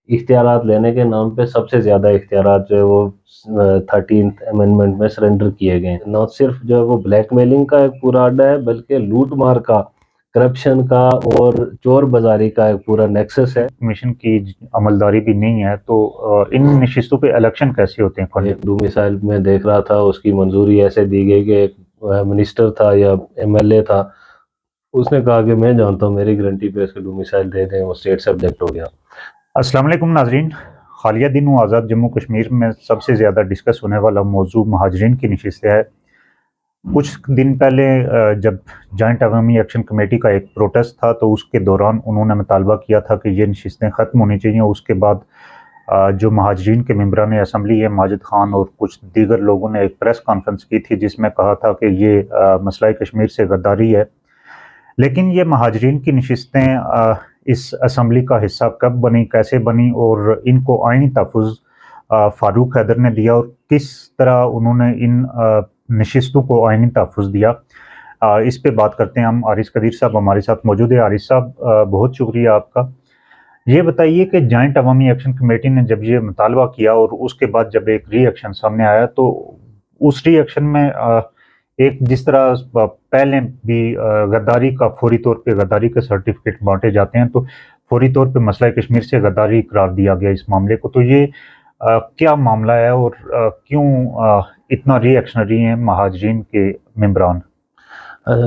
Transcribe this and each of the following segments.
اختیارات لینے کے نام پہ سب سے زیادہ اختیارات جو ہے وہ 13th امینڈمنٹ میں سرنڈر کیے گئے ہیں۔ نہ صرف جو ہے وہ بلیک میلنگ کا ایک پورا اڈا ہے، بلکہ لوٹ مار کا، کرپشن کا اور چور بازاری کا ایک پورا نیکسس ہے۔ کمیشن کی عملداری بھی نہیں ہے، تو ان نشستوں پہ الیکشن کیسے ہوتے ہیں؟ ایک ڈومیسائل میں دیکھ رہا تھا، اس کی منظوری ایسے دی گئی کہ ایک منسٹر تھا یا ایم ایل اے تھا، اس نے کہا کہ میں جانتا ہوں، میری گارنٹی پہ اس کے ڈومیسائل دے دیں، وہ اسٹیٹ سبجیکٹ ہو گیا۔ السلام علیکم ناظرین، حالیہ دنوں آزاد جموں کشمیر میں سب سے زیادہ ڈسکس ہونے والا موضوع مہاجرین کی نشستیں ہے۔ کچھ دن پہلے جب جوائنٹ عوامی ایکشن کمیٹی کا ایک پروٹیسٹ تھا، تو اس کے دوران انہوں نے مطالبہ کیا تھا کہ یہ نشستیں ختم ہونی چاہیے۔ اس کے بعد جو مہاجرین کے ممبران اسمبلی ہے، ماجد خان اور کچھ دیگر لوگوں نے ایک پریس کانفرنس کی تھی، جس میں کہا تھا کہ یہ مسئلہ کشمیر سے غداری ہے۔ لیکن یہ مہاجرین کی نشستیں اس اسمبلی کا حصہ کب بنی، کیسے بنی، اور ان کو آئینی تحفظ فاروق حیدر نے دیا، اور کس طرح انہوں نے ان نشستوں کو آئینی تحفظ دیا، اس پہ بات کرتے ہیں ہم۔ عارض قدیر صاحب ہمارے ساتھ موجود ہے۔ عارض صاحب، بہت شکریہ آپ کا۔ یہ بتائیے کہ جوائنٹ عوامی ایکشن کمیٹی نے جب یہ مطالبہ کیا اور اس کے بعد جب ایک ری ایکشن سامنے آیا، تو اس ری ایکشن میں ایک جس طرح پہلے بھی غداری کا فوری طور پہ غداری کے سرٹیفکیٹ بانٹے جاتے ہیں، تو فوری طور پہ مسئلہ کشمیر سے غداری قرار دیا گیا اس معاملے کو۔ تو یہ کیا معاملہ ہے اور کیوں اتنا ری ایکشنری ہیں مہاجرین کے ممبران؟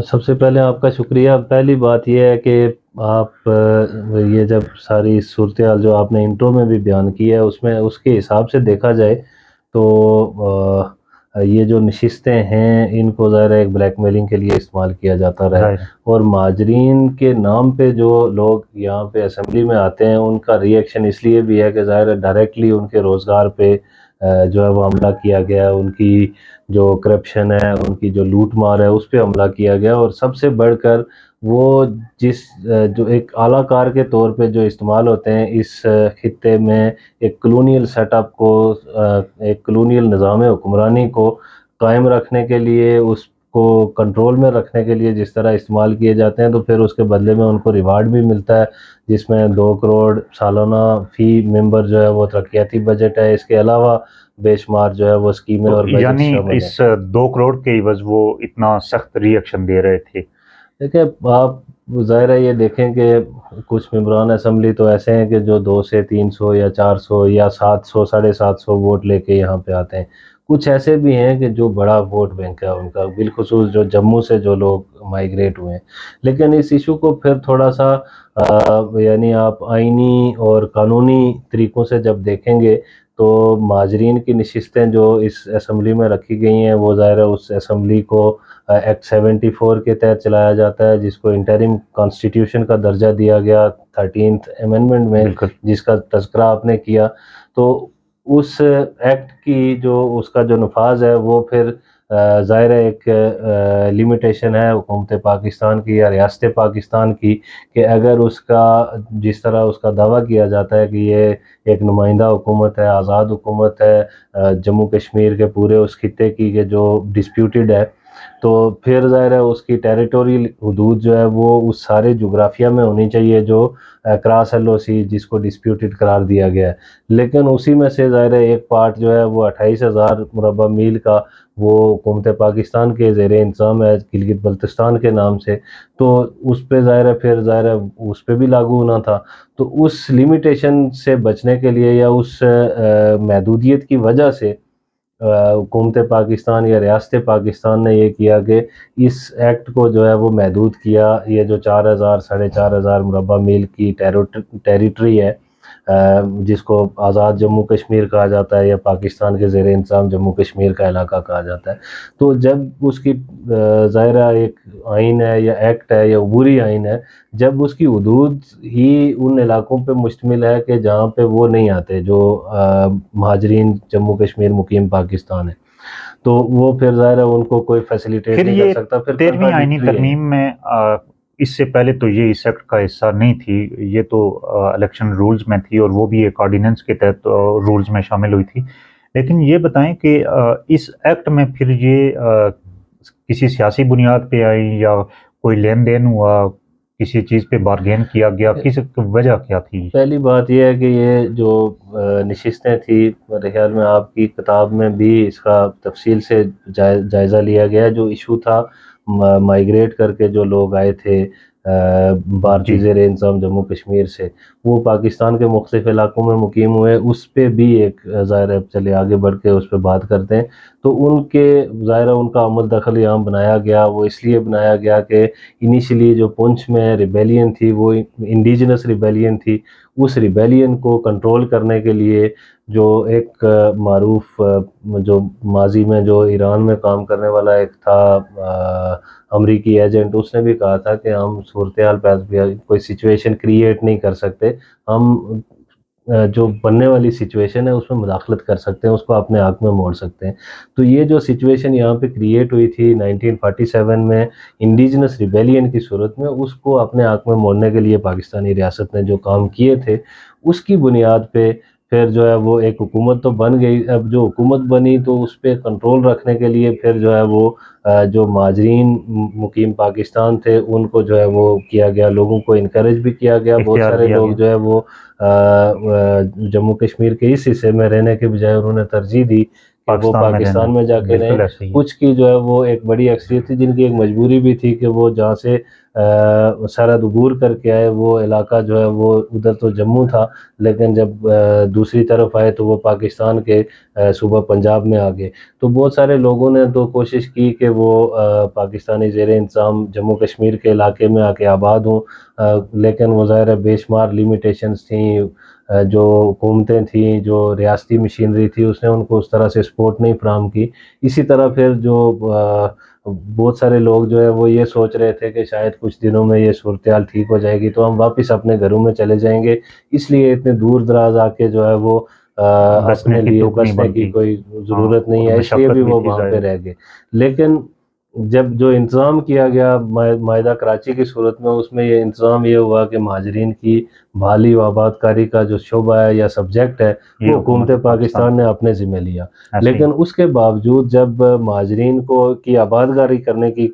سب سے پہلے آپ کا شکریہ۔ پہلی بات یہ ہے کہ آپ یہ جب ساری صورتحال جو آپ نے انٹرو میں بھی بیان کی ہے، اس میں اس کے حساب سے دیکھا جائے تو یہ جو نشستیں ہیں ان کو ظاہر ہے ایک بلیک میلنگ کے لیے استعمال کیا جاتا رہا ہے، اور مہاجرین کے نام پہ جو لوگ یہاں پہ اسمبلی میں آتے ہیں ان کا ری ایکشن اس لیے بھی ہے کہ ظاہر ہے ڈائریکٹلی ان کے روزگار پہ جو ہے وہ حملہ کیا گیا، ان کی جو کرپشن ہے، ان کی جو لوٹ مار ہے، اس پہ حملہ کیا گیا، اور سب سے بڑھ کر وہ جو ایک اعلیٰ کار کے طور پہ جو استعمال ہوتے ہیں اس خطے میں، ایک کلونیل سیٹ اپ کو، ایک کلونیل نظام حکمرانی کو قائم رکھنے کے لیے، اس کو کنٹرول میں رکھنے کے لیے جس طرح استعمال کیے جاتے ہیں، تو پھر اس کے بدلے میں ان کو ریوارڈ بھی ملتا ہے، جس میں 2 کروڑ سالانہ فی ممبر جو ہے وہ ترقیاتی بجٹ ہے۔ اس کے علاوہ بے شمار جو ہے وہ اسکیمیں اور بجٹ یعنی شامل ہیں۔ اس 2 کروڑ کے عوض وہ اتنا سخت ری ایکشن دے رہے تھے؟ دیکھیں، آپ ظاہر ہے یہ دیکھیں کہ کچھ ممبران اسمبلی تو ایسے ہیں کہ جو 200 سے 300 یا 400 یا 700 750 ووٹ لے کے یہاں پہ آتے ہیں۔ کچھ ایسے بھی ہیں کہ جو بڑا ووٹ بینک ہے ان کا، بالخصوص جو جموں سے جو لوگ مائیگریٹ ہوئے ہیں۔ لیکن اس ایشو کو پھر تھوڑا سا یعنی آپ آئینی اور قانونی طریقوں سے جب دیکھیں گے تو مہاجرین کی نشستیں جو اس اسمبلی میں رکھی گئی ہیں، وہ ظاہر ہے اس اسمبلی کو ایکٹ 74 کے تحت چلایا جاتا ہے، جس کو انٹرم کانسٹیٹیوشن کا درجہ دیا گیا 13th امینڈمنٹ میں، جس کا تذکرہ آپ نے کیا۔ تو اس ایکٹ کی جو اس کا جو نفاذ ہے وہ پھر ظاہر ہے ایک لیمیٹیشن ہے حکومت پاکستان کی یا ریاست پاکستان کی، کہ اگر اس کا جس طرح اس کا دعویٰ کیا جاتا ہے کہ یہ ایک نمائندہ حکومت ہے، آزاد حکومت ہے جموں کشمیر کے پورے اس خطے کی، کہ جو ڈسپیوٹڈ ہے، تو پھر ظاہر ہے اس کی ٹیریٹوریل حدود جو ہے وہ اس سارے جغرافیہ میں ہونی چاہیے جو کراس ایل او سی جس کو ڈسپیوٹڈ قرار دیا گیا ہے۔ لیکن اسی میں سے ظاہر ہے ایک پارٹ جو ہے وہ 28,000 مربع میل کا وہ حکومت پاکستان کے زیر انتظام ہے، گلگت بلتستان کے نام سے، تو اس پہ ظاہر ہے پھر ظاہر ہے اس پہ بھی لاگو ہونا تھا۔ تو اس لیمیٹیشن سے بچنے کے لیے یا اس محدودیت کی وجہ سے حکومت پاکستان یا ریاست پاکستان نے یہ کیا کہ اس ایکٹ کو جو ہے وہ محدود کیا۔ یہ جو 4,000 4,500 مربع میل کی ٹیریٹری ہے، جس کو آزاد جموں کشمیر کہا جاتا ہے یا پاکستان کے زیر انتظام جموں کشمیر کا علاقہ کہا جاتا ہے، تو جب اس کی ظاہرہ ایک آئین ہے یا ایکٹ ہے یا عبوری آئین ہے، جب اس کی حدود ہی ان علاقوں پہ مشتمل ہے کہ جہاں پہ وہ نہیں آتے جو مہاجرین جموں کشمیر مقیم پاکستان ہے، تو وہ پھر ظاہر ہے ان کو کوئی فیسیلیٹیٹ نہیں کر سکتا۔ پھر 13ویں آئینی ترمیم میں اس سے پہلے تو یہ اس ایکٹ کا حصہ نہیں تھی، یہ تو الیکشن رولز میں تھی، اور وہ بھی ایک آرڈیننس کے تحت رولز میں شامل ہوئی تھی۔ لیکن یہ بتائیں کہ اس ایکٹ میں پھر یہ کسی سیاسی بنیاد پہ آئی یا کوئی لین دین ہوا، کسی چیز پہ بارگین کیا گیا، کس وجہ کیا تھی؟ پہلی بات یہ ہے کہ یہ جو نشستیں تھیں، میرے خیال میں آپ کی کتاب میں بھی اس کا تفصیل سے جائزہ لیا گیا. جو ایشو تھا مائیگریٹ کر کے جو لوگ آئے تھے بھارتی جی زیر انتظام جموں کشمیر سے، وہ پاکستان کے مختلف علاقوں میں مقیم ہوئے، اس پہ بھی ایک ظاہر ہے چلے آگے بڑھ کے اس پہ بات کرتے ہیں. تو ان کے ظاہر ان کا عمل دخل یہاں بنایا گیا. وہ اس لیے بنایا گیا کہ انیشلی جو پونچھ میں ریبیلین تھی وہ انڈیجنس ریبیلین تھی. اس ریبیلین کو کنٹرول کرنے کے لیے جو ایک معروف جو ماضی میں جو ایران میں کام کرنے والا ایک تھا امریکی ایجنٹ، اس نے بھی کہا تھا کہ ہم صورتحال کوئی سچویشن کریٹ نہیں کر سکتے، ہم جو بننے والی سچویشن ہے اس میں مداخلت کر سکتے ہیں، اس کو اپنے حق میں موڑ سکتے ہیں. تو یہ جو سچویشن یہاں پہ کریٹ ہوئی تھی 1947 میں انڈیجنس ریبیلین کی صورت میں، اس کو اپنے حق میں موڑنے کے لیے پاکستانی ریاست نے جو کام کیے تھے، اس کی بنیاد پہ پھر جو ہے وہ ایک حکومت تو بن گئی. اب جو حکومت بنی تو اس پہ کنٹرول رکھنے کے لیے پھر جو ہے وہ جو مہاجرین مقیم پاکستان تھے ان کو جو ہے وہ کیا گیا، لوگوں کو انکریج بھی کیا گیا. بہت اختیار سارے دیا لوگ گیا. جو ہے وہ جموں کشمیر کے اس حصے میں رہنے کے بجائے انہوں نے ترجیح دی کہ وہ پاکستان میں رہنا، پاکستان میں جا کے رہیں. بالکل ایسے ہی ہے. کچھ کی جو ہے وہ ایک بڑی اکثریت تھی جن کی ایک مجبوری بھی تھی کہ وہ جہاں سے سرحد عبور کر کے آئے، وہ علاقہ جو ہے وہ ادھر تو جموں تھا، لیکن جب دوسری طرف آئے تو وہ پاکستان کے صوبہ پنجاب میں آ گئے. تو بہت سارے لوگوں نے تو کوشش کی کہ وہ پاکستانی زیر انتظام جموں کشمیر کے علاقے میں آ کے آباد ہوں، لیکن وہ ظاہر ہے بے شمار لیمیٹیشنز تھیں. جو حکومتیں تھیں، جو ریاستی مشینری تھی، اس نے ان کو اس طرح سے سپورٹ نہیں فراہم کی. اسی طرح پھر جو بہت سارے لوگ جو ہے وہ یہ سوچ رہے تھے کہ شاید کچھ دنوں میں یہ صورتحال ٹھیک ہو جائے گی تو ہم واپس اپنے گھروں میں چلے جائیں گے، اس لیے اتنے دور دراز آ کے جو ہے وہ بسنے اپنے کی لیے تک نہیں بسنے کی بنتی. کوئی ہاں، ضرورت نہیں اور ہے، اس لیے بھی مشقت بھی وہ تھی وہاں پہ ظاہر. رہ گئے. لیکن جب جو انتظام کیا گیا معاہدہ کراچی کی صورت میں، اس میں یہ انتظام یہ ہوا کہ مہاجرین کی بحالی و آباد کاری کا جو شعبہ ہے یا سبجیکٹ ہے یہ وہ حکومت پاکستان کی نے اپنے ذمہ لیا. ایسے ہی. لیکن اس کے باوجود جب مہاجرین کو کی آباد کاری کرنے کی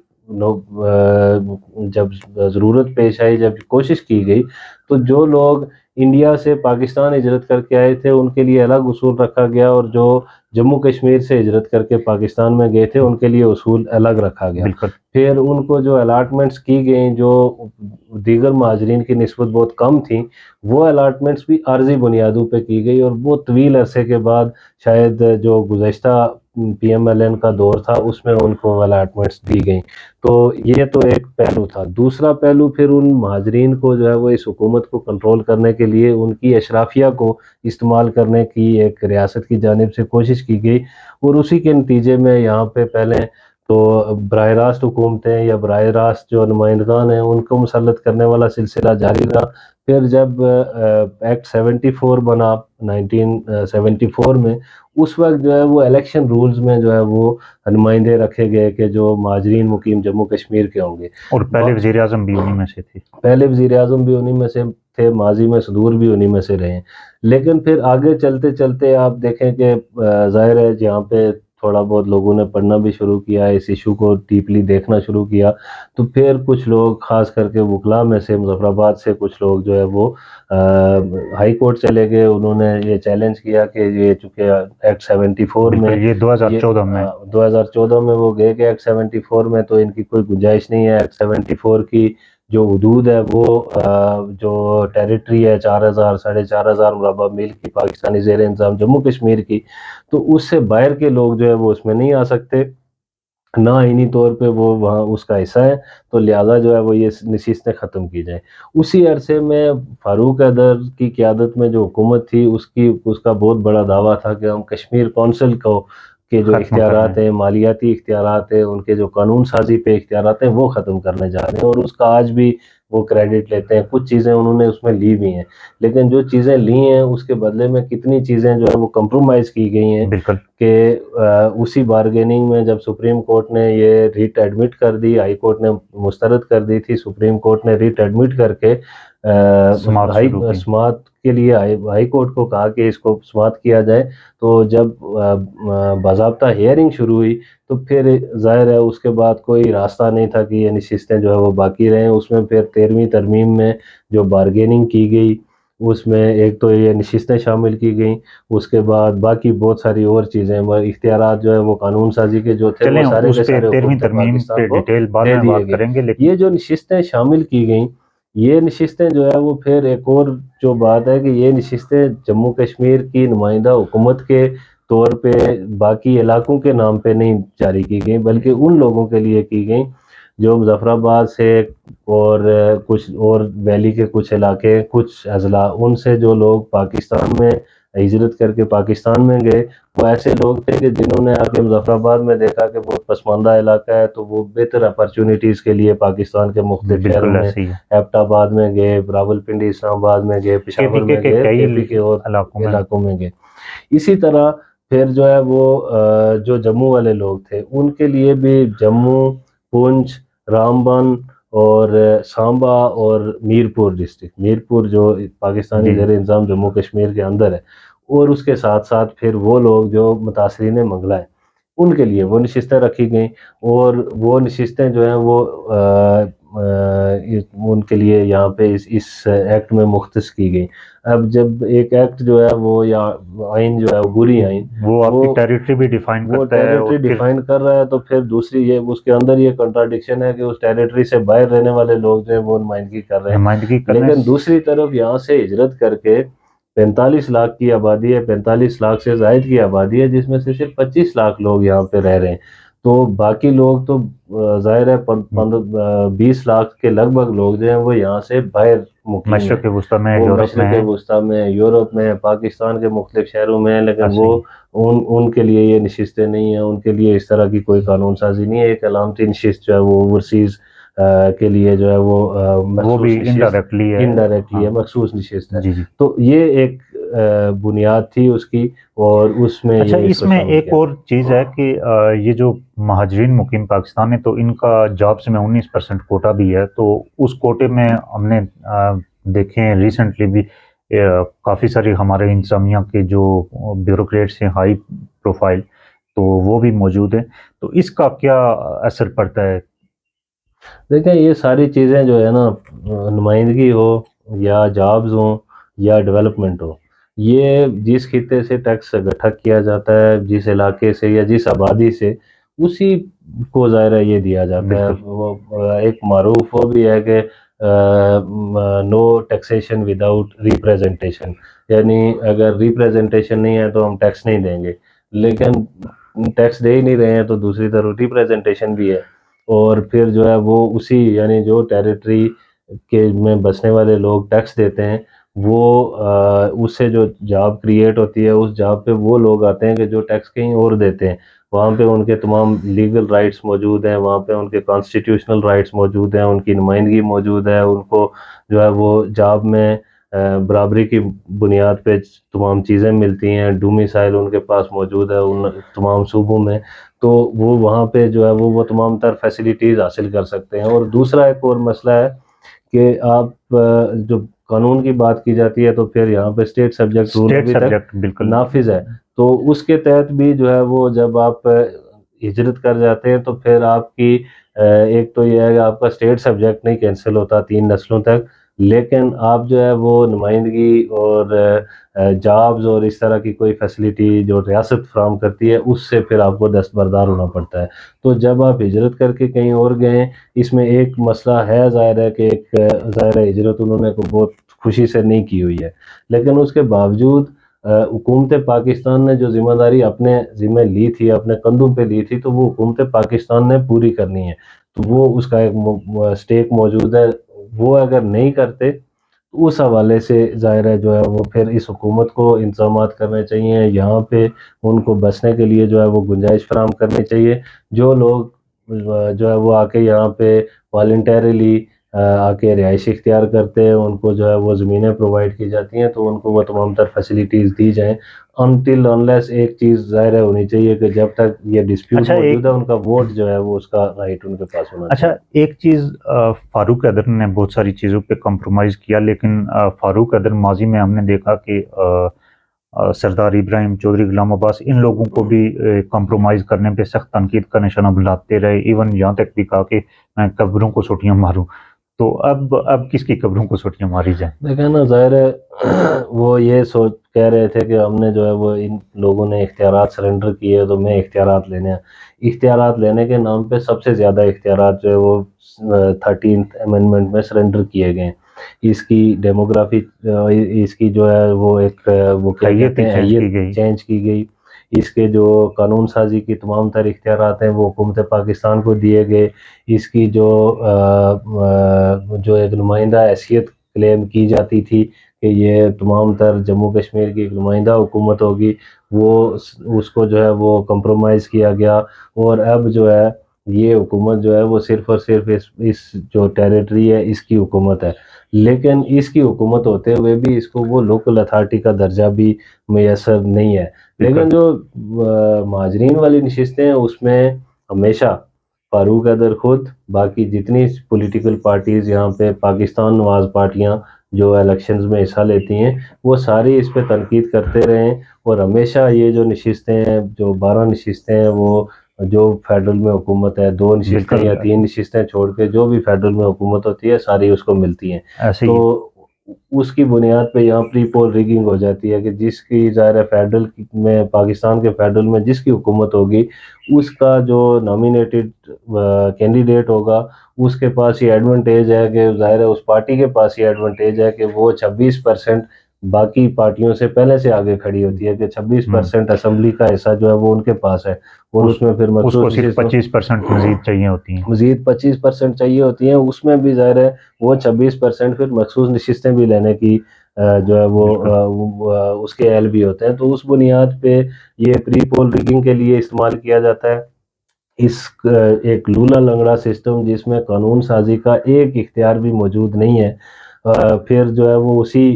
جب ضرورت پیش آئی، جب کوشش کی گئی، تو جو لوگ انڈیا سے پاکستان ہجرت کر کے آئے تھے ان کے لیے الگ اصول رکھا گیا، اور جو جموں کشمیر سے ہجرت کر کے پاکستان میں گئے تھے ان کے لیے اصول الگ رکھا گیا. بالکل. پھر ان کو جو الاٹمنٹس کی گئیں جو دیگر مہاجرین کی نسبت بہت کم تھیں، وہ الاٹمنٹس بھی عارضی بنیادوں پہ کی گئی، اور بہت طویل عرصے کے بعد شاید جو گزشتہ پی ایم ایل این کا دور تھا اس میں ان کو الاٹمنٹس دی گئیں. تو یہ تو ایک پہلو تھا. دوسرا پہلو پھر ان مہاجرین کو جو ہے وہ اس حکومت کو کنٹرول کرنے کے لیے ان کی اشرافیہ کو استعمال کرنے کی ایک ریاست کی جانب سے کوشش کی گئی، اور اسی کے نتیجے میں یہاں پہ پہلے تو براہ راست حکومتیں یا براہ راست جو نمائندگان ہیں ان کو مسلط کرنے والا سلسلہ جاری رہا. پھر جب ایکٹ 74 بنا 1974 میں، اس وقت جو ہے وہ الیکشن رولز میں جو ہے وہ نمائندے رکھے گئے کہ جو مہاجرین مقیم جموں کشمیر کے ہوں گے. اور پہلے وزیر اعظم بھی انہی میں سے تھے. پہلے وزیر اعظم بھی انہی میں سے تھے، ماضی میں صدور بھی انہی میں سے رہے. لیکن پھر آگے چلتے چلتے آپ دیکھیں کہ ظاہر ہے جہاں پہ تھوڑا بہت لوگوں نے پڑھنا بھی شروع کیا، اس ایشو کو ڈیپلی دیکھنا شروع کیا، تو پھر کچھ لوگ خاص کر کے وکلاء میں سے مظفر آباد سے کچھ لوگ جو ہے وہ ہائی کورٹ چلے گئے. انہوں نے یہ چیلنج کیا کہ یہ چونکہ ایکٹ 74 میں، بالکل. یہ 2014 میں 2014 میں وہ گئے کہ ایکٹ 74 میں تو ان کی کوئی گنجائش نہیں ہے. ایکٹ 74 کی جو حدود ہے وہ جو ٹیریٹری ہے 4000 4500 مربع میل کی پاکستانی زیر انتظام جموں کشمیر کی، تو اس سے باہر کے لوگ جو ہے وہ اس میں نہیں آ سکتے، نہ آئینی طور پہ وہ وہاں اس کا حصہ ہے. تو لہٰذا جو ہے وہ یہ نشستیں ختم کی جائیں. اسی عرصے میں فاروق حیدر کی قیادت میں جو حکومت تھی اس کا بہت بڑا دعویٰ تھا کہ ہم کشمیر کونسل کو کے جو ختم کرنا اختیارات ہیں، مالیاتی اختیارات ہیں، ان کے جو قانون سازی پہ اختیارات ہیں وہ ختم کرنے جا رہے ہیں، اور اس کا آج بھی وہ کریڈٹ لیتے ہیں. کچھ چیزیں انہوں نے اس میں لی بھی ہیں، لیکن جو چیزیں لی ہیں اس کے بدلے میں کتنی چیزیں جو ہے وہ کمپرومائز کی گئی ہیں بالکل. کہ اسی بارگیننگ میں جب سپریم کورٹ نے یہ ریٹ ایڈمٹ کر دی، ہائی کورٹ نے مسترد کر دی تھی، سپریم کورٹ نے ریٹ ایڈمٹ کر کے سماعت شروع کی. سماعت کے لیے ہائی کورٹ کو کہا کہ اس کو سماعت کیا جائے، تو جب باضابطہ ہیئرنگ شروع ہوئی تو پھر ظاہر ہے اس کے بعد کوئی راستہ نہیں تھا کہ یہ نشستیں جو ہے وہ باقی رہیں۔ اس میں پھر 13ویں ترمیم میں جو بارگیننگ کی گئی اس میں ایک تو یہ نشستیں شامل کی گئیں، اس کے بعد باقی بہت ساری اور چیزیں، اختیارات جو ہے وہ قانون سازی کے جو تھے وہ چلیں سارے اس کے پہ سارے 13ویں حکومت ترمیم پاکستان پہ کو ڈیٹیل بعد دے میں دیے بات گئے۔ کریں گے، لیکن یہ جو نشستیں شامل کی گئیں، یہ نشستیں جو ہے وہ پھر ایک اور جو بات ہے کہ یہ نشستیں جموں کشمیر کی نمائندہ حکومت کے طور پہ باقی علاقوں کے نام پہ نہیں جاری کی گئیں، بلکہ ان لوگوں کے لیے کی گئیں جو مظفر آباد سے اور کچھ اور ویلی کے کچھ علاقے، کچھ اضلاع، ان سے جو لوگ پاکستان میں ہجرت کر کے پاکستان میں گئے، وہ ایسے لوگ تھے کہ جنہوں نے آ کے مظفر آباد میں دیکھا کہ بہت پسماندہ علاقہ ہے، تو وہ بہتر اپرچونیٹیز کے لیے پاکستان کے مختلف شہروں بالکل میں، ایسے ہی ہے۔ ایبٹ آباد میں گئے، راولپنڈی، اسلام آباد میں گئے، کے پشاور پی میں کے گئے، کئی کے پی کے اور علاقوں میں علاقوں میں گئے۔ اسی طرح پھر جو ہے وہ جو جموں والے لوگ تھے ان کے لیے بھی جموں، پونچھ، رامبن اور سانبا اور میرپور ڈسٹرکٹ، میرپور جو پاکستانی جی زیر انتظام جموں کشمیر کے اندر ہے، اور اس کے ساتھ ساتھ پھر وہ لوگ جو متاثرین منگلہ ہیں ان کے لیے وہ نشستیں رکھی گئیں، اور وہ نشستیں جو ہیں وہ ان کے لیے یہاں پہ اس ایکٹ میں مختص کی گئیں۔ اب جب ایک ایکٹ جو ہے وہ یا آئین جو ہے عبوری آئین وہ آپ کی ٹیریٹری بھی ڈیفائن وہ کرتا ہے، اور ٹیریٹری پھر ڈیفائن کر رہا ہے، تو پھر دوسری یہ اس کے اندر یہ کنٹراڈکشن ہے کہ اس ٹیریٹری سے باہر رہنے والے لوگ جو ہیں وہ نمائندگی کر رہے ہیں، نمائندگی کرنے لیکن دوسری طرف یہاں سے ہجرت کر کے 45 لاکھ کی آبادی ہے، 45 لاکھ سے زائد کی آبادی ہے، جس میں سے صرف 25 لاکھ لوگ یہاں پہ رہ رہے ہیں، تو باقی لوگ تو ظاہر ہے 20 لاکھ کے لگ بھگ لوگ جو ہیں وہ یہاں سے باہر مقیم ہیں، مشرق وسطیٰ میں، وہ یورپ میں مشرق ہیں۔ وسطیٰ میں، یورپ میں، پاکستان کے مختلف شہروں میں ہیں، لیکن ایسے وہ ہی ان کے لیے یہ نشستیں نہیں ہیں، ان کے لیے اس طرح کی کوئی قانون سازی نہیں ہے۔ ایک علامتی نشست جو ہے وہ اوورسیز کے لیے جو ہے وہ وہ مخصوص بھی نشست انڈائریکٹلی ہے۔ انڈائریکٹلی ہے، ہاں مخصوص نشست ہے، جی جی۔ تو یہ ایک بنیاد تھی اس کی، اور اس میں اچھا، یہ اس اس کو میں شامل ایک کیا اور گیا۔ چیز ہے کہ یہ جو مہاجرین مقیم پاکستان ہے تو ان کا جابس میں 19% کوٹا بھی ہے، تو اس کوٹے میں ہم نے دیکھے ہیں ریسنٹلی بھی کافی ساری ہمارے انتظامیہ کے جو بیوروکریٹس ہیں ہائی پروفائل، تو وہ بھی موجود ہیں، تو اس کا کیا اثر پڑتا ہے؟ دیکھیں یہ ساری چیزیں جو ہے نا، نمائندگی ہو یا جابز ہوں یا ڈیولپمنٹ ہو، یہ جس خطے سے ٹیکس اکٹھا کیا جاتا ہے، جس علاقے سے یا جس آبادی سے، اسی کو ظاہر ہے یہ دیا جاتا ہے۔ بالکل وہ ایک معروف وہ بھی ہے کہ نو ٹیکسیشن وداؤٹ ریپریزنٹیشن، یعنی اگر ریپریزنٹیشن نہیں ہے تو ہم ٹیکس نہیں دیں گے، لیکن ٹیکس دے ہی نہیں رہے ہیں تو دوسری طرف ریپریزنٹیشن بھی ہے، اور پھر جو ہے وہ اسی یعنی جو ٹیریٹری کے میں بسنے والے لوگ ٹیکس دیتے ہیں، وہ اس سے جو جاب کریٹ ہوتی ہے اس جاب پہ وہ لوگ آتے ہیں کہ جو ٹیکس کہیں اور دیتے ہیں، وہاں پہ ان کے تمام لیگل رائٹس موجود ہیں، وہاں پہ ان کے کانسٹیٹیوشنل رائٹس موجود ہیں، ان کی نمائندگی موجود ہے، ان کو جو ہے وہ جاب میں برابری کی بنیاد پہ تمام چیزیں ملتی ہیں، ڈومیسائل ان کے پاس موجود ہے ان تمام صوبوں میں، تو وہ وہاں پہ جو ہے وہ تمام تر فیسلٹیز حاصل کر سکتے ہیں۔ اور دوسرا ایک اور مسئلہ ہے کہ آپ جو قانون کی بات کی جاتی ہے تو پھر یہاں پہ اسٹیٹ سبجیکٹ رول اسٹیٹ ابھی تک سبجیکٹ بالکل نافذ ہے، تو اس کے تحت بھی جو ہے وہ جب آپ ہجرت کر جاتے ہیں تو پھر آپ کی ایک تو یہ ہے کہ آپ کا اسٹیٹ سبجیکٹ نہیں کینسل ہوتا 3 نسلوں تک، لیکن آپ جو ہے وہ نمائندگی اور جابز اور اس طرح کی کوئی فیسلٹی جو ریاست فراہم کرتی ہے اس سے پھر آپ کو دستبردار ہونا پڑتا ہے۔ تو جب آپ ہجرت کر کے کہیں اور گئے، اس میں ایک مسئلہ ہے ظاہر ہے کہ ایک ظاہر ہے ہجرت انہوں نے بہت خوشی سے نہیں کی ہوئی ہے، لیکن اس کے باوجود حکومت پاکستان نے جو ذمہ داری اپنے ذمہ لی تھی، اپنے کندھوں پہ لی تھی، تو وہ حکومت پاکستان نے پوری کرنی ہے، تو وہ اس کا ایک اسٹیک موجود ہے، وہ اگر نہیں کرتے تو اس حوالے سے ظاہر ہے جو ہے وہ پھر اس حکومت کو انتظامات کرنے چاہیے، یہاں پہ ان کو بسنے کے لیے جو ہے وہ گنجائش فراہم کرنی چاہیے، جو لوگ جو ہے وہ آ کے یہاں پہ والنٹیریلی آ کے رہائش اختیار کرتے ہیں، ان کو جو ہے وہ زمینیں پرووائڈ کی جاتی ہیں، تو ان کو وہ تمام تر فیسلٹیز دی جائیں انٹل انلیس ایک چیز ظاہر ہے ہونی چاہیے کہ جب تک یہ ڈسپیوٹ اچھا موجود ہے ان کا ووٹ جو ہے وہ اس کا رائٹ ان کے پاس ہونا اچھا چاہیے۔ ایک چیز فاروق حیدر نے بہت ساری چیزوں پہ کمپرومائز کیا، لیکن فاروق حیدر ماضی میں ہم نے دیکھا کہ سردار ابراہیم چودھری، غلام عباس، ان لوگوں کو بھی کمپرومائز کرنے پہ سخت تنقید کا نشانہ بناتے رہے، ایون یہاں تک بھی کہا کہ میں قبروں کو سوٹیاں ماروں۔ تو اب کس کی قبروں کو سوٹیاں ماری جائیں؟ دیکھیں نا، ظاہر ہے وہ یہ سوچ کہہ رہے تھے کہ ہم نے جو ہے وہ ان لوگوں نے اختیارات سرنڈر کیے تو میں اختیارات لینے ہیں۔ اختیارات لینے کے نام پہ سب سے زیادہ اختیارات جو ہے وہ 13th امینڈمنٹ میں سرنڈر کیے گئے ہیں۔ اس کی ڈیموگرافی، اس کی جو ہے وہ ایک وہ کیا کہتے ہیں حیت چینج کی گئی۔ اس کے جو قانون سازی کی تمام تر اختیارات ہیں وہ حکومت پاکستان کو دیے گئے۔ اس کی جو ایک نمائندہ حیثیت کلیم کی جاتی تھی کہ یہ تمام تر جموں کشمیر کی ایک نمائندہ حکومت ہوگی، وہ اس کو جو ہے وہ کمپرومائز کیا گیا، اور اب جو ہے یہ حکومت جو ہے وہ صرف اور صرف اس جو ٹیریٹری ہے اس کی حکومت ہے، لیکن اس کی حکومت ہوتے ہوئے بھی اس کو وہ لوکل اتھارٹی کا درجہ بھی میسر نہیں ہے۔ لیکن جو مہاجرین والی نشستیں ہیں اس میں ہمیشہ فاروق حیدر خود، باقی جتنی پولیٹیکل پارٹیز یہاں پہ پاکستان نواز پارٹیاں جو الیکشنز میں حصہ لیتی ہیں، وہ ساری اس پہ تنقید کرتے رہے ہیں، اور ہمیشہ یہ جو نشستیں ہیں، جو 12 نشستیں ہیں، وہ جو فیڈرل میں حکومت ہے 2 نشستیں یا 3 نشستیں چھوڑ کے جو بھی فیڈرل میں حکومت ہوتی ہے ساری اس کو ملتی ہیں۔ ایسے تو ہی اس کی بنیاد پہ یہاں پری پول ریگنگ ہو جاتی ہے کہ جس کی ظاہر فیڈرل میں، پاکستان کے فیڈرل میں جس کی حکومت ہوگی اس کا جو نامینیٹڈ کینڈیڈیٹ ہوگا اس کے پاس یہ ایڈوانٹیج ہے کہ ظاہر ہے اس پارٹی کے پاس یہ ایڈوانٹیج ہے کہ وہ 26% باقی پارٹیوں سے پہلے سے آگے کھڑی ہوتی ہے کہ 26% اسمبلی کا حصہ جو ہے وہ ان کے پاس ہے، اور اس میں پھر اس کو صرف 25% مزید چاہیے ہوتی ہیں، مزید 25% چاہیے ہوتی ہیں، اس میں بھی ظاہر ہے وہ 26% پھر مخصوص نشستیں بھی لینے کی جو ہے وہ اس کے اہل بھی ہوتے ہیں۔ تو اس بنیاد پہ یہ پری پول ریگنگ کے لیے استعمال کیا جاتا ہے۔ اس ایک لولا لنگڑا سسٹم جس میں قانون سازی کا ایک اختیار بھی موجود نہیں ہے، پھر جو ہے وہ اسی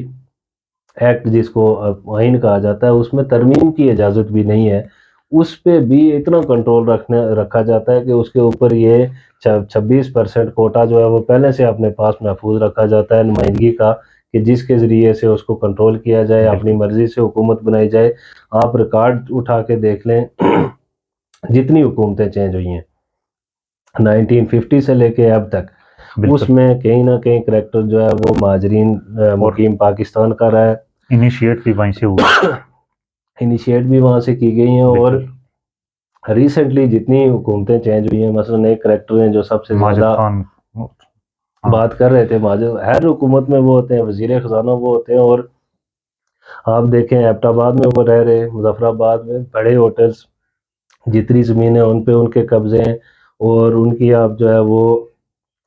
ایکٹ جس کو آئین کہا جاتا ہے اس میں ترمیم کی اجازت بھی نہیں ہے، اس پہ بھی اتنا کنٹرول رکھا جاتا ہے کہ اس کے اوپر یہ 26% کوٹا جو ہے وہ پہلے سے اپنے پاس محفوظ رکھا جاتا ہے نمائندگی کا، کہ جس کے ذریعے سے اس کو کنٹرول کیا جائے، اپنی مرضی سے حکومت بنائی جائے۔ آپ ریکارڈ اٹھا کے دیکھ لیں جتنی حکومتیں چینج ہوئی ہیں 1950 سے لے کے اب تک، اس میں کہیں نہ کہیں کریکٹر جو ہے وہ مہاجرین مقیم پاکستان کا رہا ہے، انیشیٹ بھی وہیں سے ہوا، انیشیٹ بھی وہاں سے کی گئی ہیں، اور ریسنٹلی جتنی حکومتیں چینج ہوئی ہیں، مثلا ایک کریکٹر ہیں جو سب سے زیادہ بات کر رہے تھے، ہر حکومت میں وہ ہوتے ہیں، وزیر خزانہ وہ ہوتے ہیں، اور آپ دیکھیں ایبٹ آباد میں وہ رہ رہے، مظفر آباد میں بڑے ہوٹلز، جتنی زمینیں ان پہ ان کے قبضے ہیں، اور ان کی آپ جو ہے وہ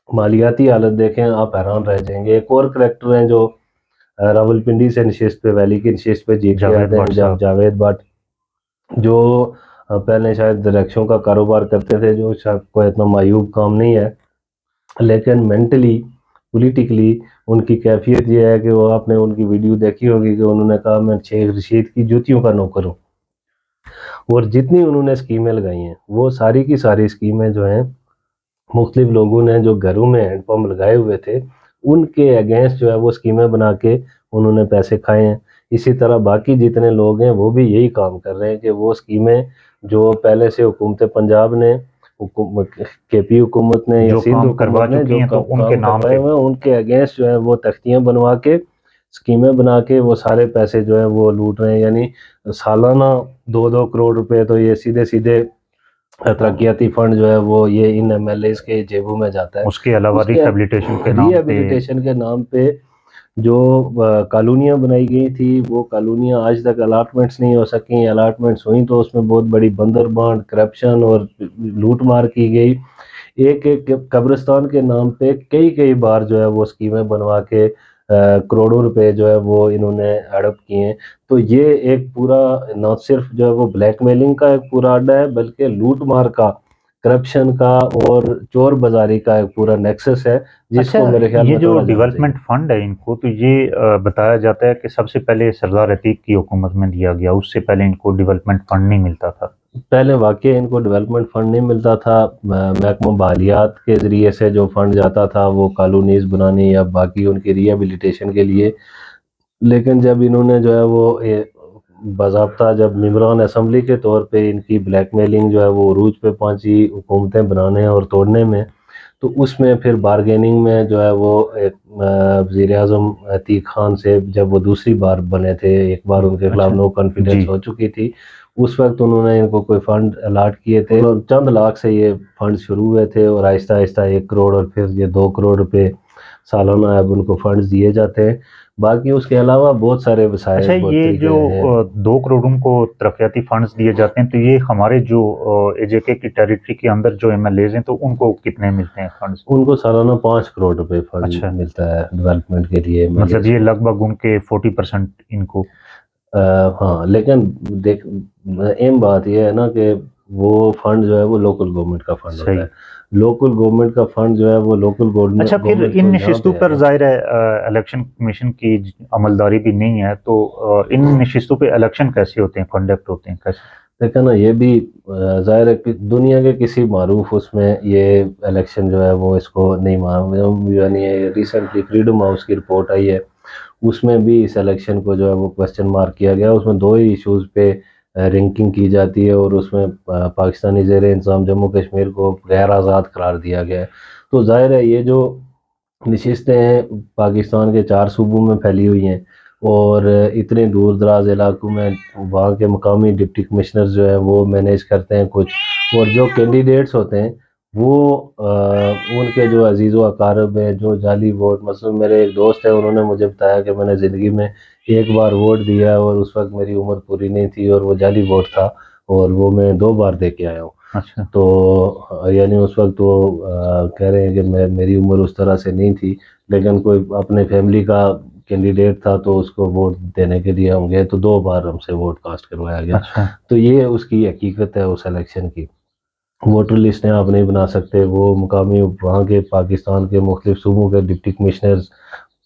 مالیاتی حالت دیکھیں آپ حیران رہ جائیں گے۔ ایک اور کریکٹر ہیں جو راولپنڈی سے نشست پہ، ویلی کی نشست پہ جیت کے آتے ہیں، جاوید بٹ، جو پہلے شاید رکشوں کا کاروبار کرتے تھے، جو شاید کوئی اتنا معیوب کام نہیں ہے، لیکن مینٹلی پولیٹیکلی ان کی کیفیت یہ ہے کہ وہ، آپ نے ان کی ویڈیو دیکھی ہوگی کہ انہوں نے کہا میں شیخ رشید کی جوتیوں کا نوکر ہوں، اور جتنی انہوں نے اسکیمیں لگائی ہیں وہ ساری کی ساری اسکیمیں جو ہیں مختلف لوگوں نے جو گھروں میں ہینڈ پمپ لگائے ہوئے تھے ان کے اگینسٹ جو ہے وہ اسکیمیں بنا کے انہوں نے پیسے کھائے ہیں۔ اسی طرح باقی جتنے لوگ ہیں وہ بھی یہی کام کر رہے ہیں کہ وہ اسکیمیں جو پہلے سے حکومت پنجاب نے، کے پی حکومت نے یا سندھ حکومت نے جو کام کروائے ہوئے ہیں ان کے اگینسٹ جو ہے وہ تختیاں بنوا کے اسکیمیں بنا کے وہ سارے پیسے جو ہیں وہ لوٹ رہے ہیں۔ یعنی سالانہ 2-2 کروڑ روپے تو یہ سیدھے سیدھے ترقیاتی فنڈ جو ہے وہ یہ ان ایم ایل ایز کے جیبوں میں جاتا ہے۔ اس کے علاوہ ریہیبلیٹیشن کے نام پہ جو کالونیاں بنائی گئی تھی وہ کالونیاں آج تک الاٹمنٹس نہیں ہو سکیں، الاٹمنٹس ہوئیں تو اس میں بہت بڑی بندر بانٹ، کرپشن اور لوٹ مار کی گئی۔ ایک قبرستان کے نام پہ کئی بار جو ہے وہ اسکیمیں بنوا کے کروڑوں روپے جو ہے وہ انہوں نے ہڑپ کیے ہیں۔ تو یہ ایک پورا نہ صرف جو ہے وہ بلیک میلنگ کا ایک پورا اڈا ہے بلکہ لوٹ مار کا کرپشن کا اور چور بازاری کا ایک پورا نیکسس ہے جس اچھا، کو میرے خیال یہ میں جو توڑا جانا چاہیے۔ ڈیولپمنٹ فنڈ ہے ان کو، تو یہ بتایا جاتا ہے کہ سب سے پہلے سردار عتیق کی حکومت میں دیا گیا، اس سے پہلے ان کو ڈیولپمنٹ فنڈ نہیں ملتا تھا۔ پہلے واقعی ان کو ڈیولپمنٹ فنڈ نہیں ملتا تھا، محکمہ مالیات کے ذریعے سے جو فنڈ جاتا تھا وہ کالونیز بنانی یا باقی ان کی ریہیبلیٹیشن کے لیے، لیکن جب انہوں نے جو ہے وہ باضابطہ جب ممبران اسمبلی کے طور پہ ان کی بلیک میلنگ جو ہے وہ عروج پہ پہنچی حکومتیں بنانے اور توڑنے میں، تو اس میں پھر بارگیننگ میں جو ہے وہ ایک وزیر اعظم عتیق خان سے جب وہ دوسری بار بنے تھے، ایک بار ان کے خلاف اچھا نو کانفیڈنس جی، ہو چکی تھی، اس وقت انہوں نے ان کو کوئی فنڈ الاٹ کیے تھے، چند لاکھ سے یہ فنڈ شروع ہوئے تھے اور آہستہ آہستہ 1 کروڑ اور پھر یہ 2 کروڑ روپے سالانہ اب ان کو فنڈز دیے جاتے ہیں۔ باقی اس کے علاوہ بہت سارے اچھا، وسائل بہت یہ جو طریقے ہیں۔ 2 کروڑ کو ترقیاتی فنڈز دیے جاتے ہیں، تو یہ ہمارے جو اے جے کے کی ٹیریٹری کے اندر جو ایم ایل ایز ہیں تو ان کو کتنے ملتے ہیں فنڈز؟ ان کو سالانہ 5 کروڑ روپے فنڈ اچھا، ملتا ہے ڈیولپمنٹ کے لیے مطلب MLAs یہ کو۔ لگ بھگ ان کے 40% ان کو۔ ہاں، لیکن دیکھ اہم بات یہ ہے نا کہ وہ فنڈ جو ہے وہ لوکل گورنمنٹ کا فنڈ ہوتا صحیح۔ ہے، لوکل گورنمنٹ کا فنڈ جو ہے وہ لوکل اچھا، پھر گورنمنٹ ان کو یہاں نشستوں پہ ہے پر نا۔ ظاہر ہے الیکشن کمیشن کی عملداری بھی نہیں ہے، تو ان نشستوں پہ الیکشن کیسے ہوتے ہیں، کنڈکٹ ہوتے ہیں کیسے؟ دیکھا نا، یہ بھی ظاہر ہے کہ دنیا کے کسی معروف اس میں یہ الیکشن جو ہے وہ اس کو نہیں مانا، یعنی ریسنٹلی فریڈم ہاؤس کی رپورٹ آئی ہے، اس میں بھی اس الیکشن کو جو ہے وہ کوسچن مارک کیا گیا، اس میں 2 ہی ایشوز پہ رینکنگ کی جاتی ہے اور اس میں پاکستانی زیر انتظام جموں کشمیر کو غیر آزاد قرار دیا گیا ہے۔ تو ظاہر ہے یہ جو نشستیں ہیں پاکستان کے 4 صوبوں میں پھیلی ہوئی ہیں اور اتنے دور دراز علاقوں میں وہاں کے مقامی ڈپٹی کمشنر جو ہے وہ مینیج کرتے ہیں کچھ، اور جو کینڈیڈیٹس ہوتے ہیں وہ ان کے جو عزیز و اقارب ہیں جو جعلی ووٹ، مثلا میرے ایک دوست ہیں، انہوں نے مجھے بتایا کہ میں نے زندگی میں ایک بار ووٹ دیا اور اس وقت میری عمر پوری نہیں تھی اور وہ جعلی ووٹ تھا اور وہ میں 2 بار دے کے آیا ہوں۔ اچھا، تو یعنی اس وقت وہ کہہ رہے ہیں کہ میری عمر اس طرح سے نہیں تھی، لیکن کوئی اپنے فیملی کا کینڈیڈیٹ تھا تو اس کو ووٹ دینے کے لیے ہم گئے تو 2 بار ہم سے ووٹ کاسٹ کروایا گیا۔ اچھا، تو یہ اس کی حقیقت ہے اس الیکشن کی۔ ووٹر لسٹیں آپ نہیں بنا سکتے، وہ مقامی وہاں کے پاکستان کے مختلف صوبوں کے ڈپٹی کمشنرز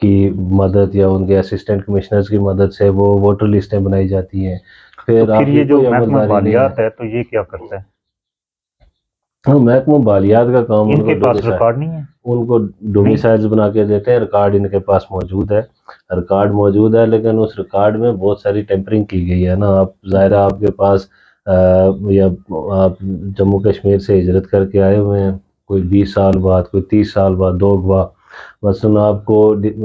کی مدد یا ان کے اسسٹنٹ کمشنرز کی مدد سے وہ ووٹر لسٹیں بنائی جاتی ہیں، تو پھر پھر آپ یہ کی جو کوئی محکمہ عملداری نہیں ہے۔ بالیات ہے تو یہ کیا کرتا ہے؟ ہاں، محکمہ بالیات کا کام ان کے پاس ریکارڈ نہیں ہے؟ ان کو نہیں، ڈومیسائلز بنا کے دیتے ہیں، ریکارڈ ان کے پاس موجود ہے، ریکارڈ موجود ہے، لیکن اس ریکارڈ میں بہت ساری ٹیمپرنگ کی گئی ہے نا۔ آپ ظاہر ہے آپ کے پاس یا آپ جموں کشمیر سے ہجرت کر کے آئے ہوئے ہیں، کوئی 20 سال بعد، کوئی 30 سال بعد 2 گواہ، مثلاً آپ کو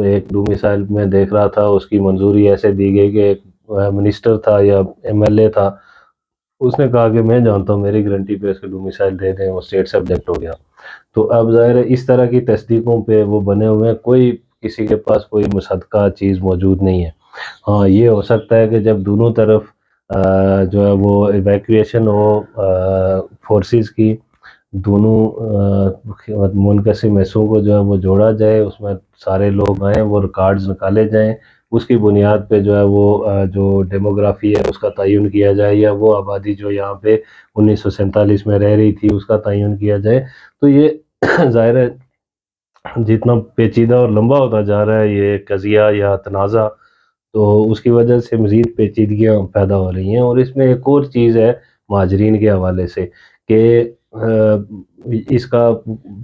ایک ڈومیسائل میں دیکھ رہا تھا، اس کی منظوری ایسے دی گئی کہ ایک منسٹر تھا یا MLA تھا، اس نے کہا کہ میں جانتا ہوں، میری گارنٹی پہ اس کے ڈومیسائل دے دیں، وہ اسٹیٹ سبجیکٹ ہو گیا۔ تو اب ظاہر ہے اس طرح کی تصدیقوں پہ وہ بنے ہوئے ہیں، کوئی کسی کے پاس کوئی مصدقہ چیز موجود نہیں ہے۔ ہاں، یہ ہو سکتا ہے کہ جب دونوں طرف جو ہے وہ ایویکویشن ہو فورسز کی، دونوں منقسم حصوں کو جو ہے وہ جوڑا جائے، اس میں سارے لوگ آئیں، وہ ریکارڈز نکالے جائیں، اس کی بنیاد پہ جو ہے وہ جو ڈیموگرافی ہے اس کا تعین کیا جائے، یا وہ آبادی جو یہاں پہ 1947 میں رہ رہی تھی اس کا تعین کیا جائے۔ تو یہ ظاہر ہے جتنا پیچیدہ اور لمبا ہوتا جا رہا ہے یہ قضیہ یا تنازع، تو اس کی وجہ سے مزید پیچیدگیاں پیدا ہو رہی ہیں۔ اور اس میں ایک اور چیز ہے مہاجرین کے حوالے سے کہ اس کا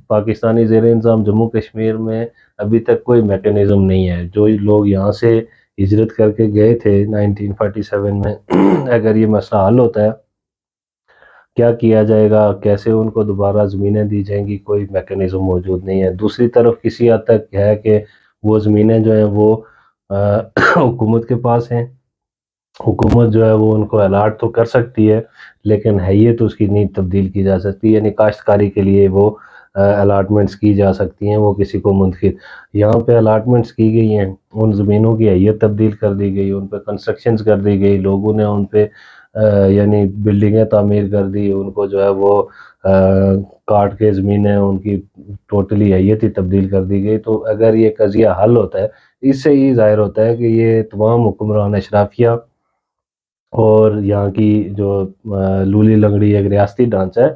پاکستانی زیر انتظام جموں کشمیر میں ابھی تک کوئی میکانزم نہیں ہے۔ جو لوگ یہاں سے ہجرت کر کے گئے تھے 1947 میں، اگر یہ مسئلہ حل ہوتا ہے، کیا کیا جائے گا، کیسے ان کو دوبارہ زمینیں دی جائیں گی، کوئی میکانزم موجود نہیں ہے۔ دوسری طرف کسی حد تک ہے کہ وہ زمینیں جو ہیں وہ حکومت کے پاس ہیں، حکومت جو ہے وہ ان کو الاٹ تو کر سکتی ہے، لیکن حیثیت اس کی نہیں تبدیل کی جا سکتی، یعنی کاشتکاری کے لیے وہ الاٹمنٹس کی جا سکتی ہیں، وہ کسی کو منتخب، یہاں پہ الاٹمنٹس کی گئی ہیں، ان زمینوں کی حیثیت تبدیل کر دی گئی، ان پہ کنسٹرکشنز کر دی گئی، لوگوں نے ان پہ یعنی بلڈنگیں تعمیر کر دی، ان کو جو ہے وہ کاٹ کے زمینیں ان کی ٹوٹلی حیثیت ہی تبدیل کر دی گئی۔ تو اگر یہ قضیہ حل ہوتا ہے، اس سے یہ ظاہر ہوتا ہے کہ یہ تمام حکمران اشرافیہ اور یہاں کی جو لولی لنگڑی ایک ریاستی ڈھانچہ ہے،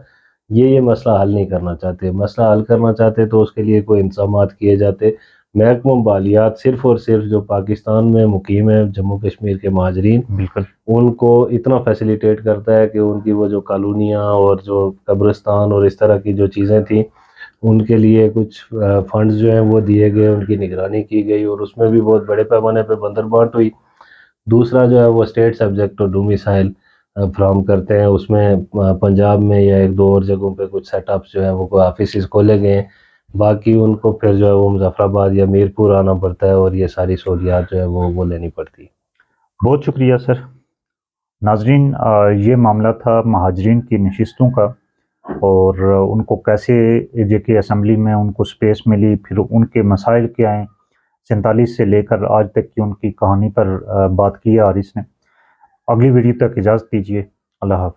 یہ مسئلہ حل نہیں کرنا چاہتے. مسئلہ حل کرنا چاہتے تو اس کے لیے کوئی انتظامات کیے جاتے. محکمہ بالیات صرف اور صرف جو پاکستان میں مقیم ہے جموں کشمیر کے مہاجرین، بالکل ان کو اتنا فیسیلیٹیٹ کرتا ہے کہ ان کی وہ جو کالونیاں اور جو قبرستان اور اس طرح کی جو چیزیں تھیں ان کے لیے کچھ فنڈز جو ہیں وہ دیے گئے، ان کی نگرانی کی گئی اور اس میں بھی بہت بڑے پیمانے پہ بندر بانٹ ہوئی. دوسرا جو ہے وہ اسٹیٹ سبجیکٹ اور ڈومیسائل فراہم کرتے ہیں. اس میں پنجاب میں یا ایک دو اور جگہوں پہ کچھ سیٹ اپس جو ہیں وہ آفیسز کھولے گئے ہیں. باقی ان کو پھر جو ہے وہ مظفر آباد یا میرپور آنا پڑتا ہے اور یہ ساری سہولیات جو ہے وہ لینی پڑتی ہے. بہت شکریہ سر. ناظرین، یہ معاملہ تھا مہاجرین کی نشستوں کا اور ان کو کیسے جے کے اسمبلی میں ان کو سپیس ملی، پھر ان کے مسائل کیا ہیں. 47 سے لے کر آج تک کی ان کی کہانی پر بات کی ہے آرس نے. اگلی ویڈیو تک اجازت دیجیے. اللہ حافظ.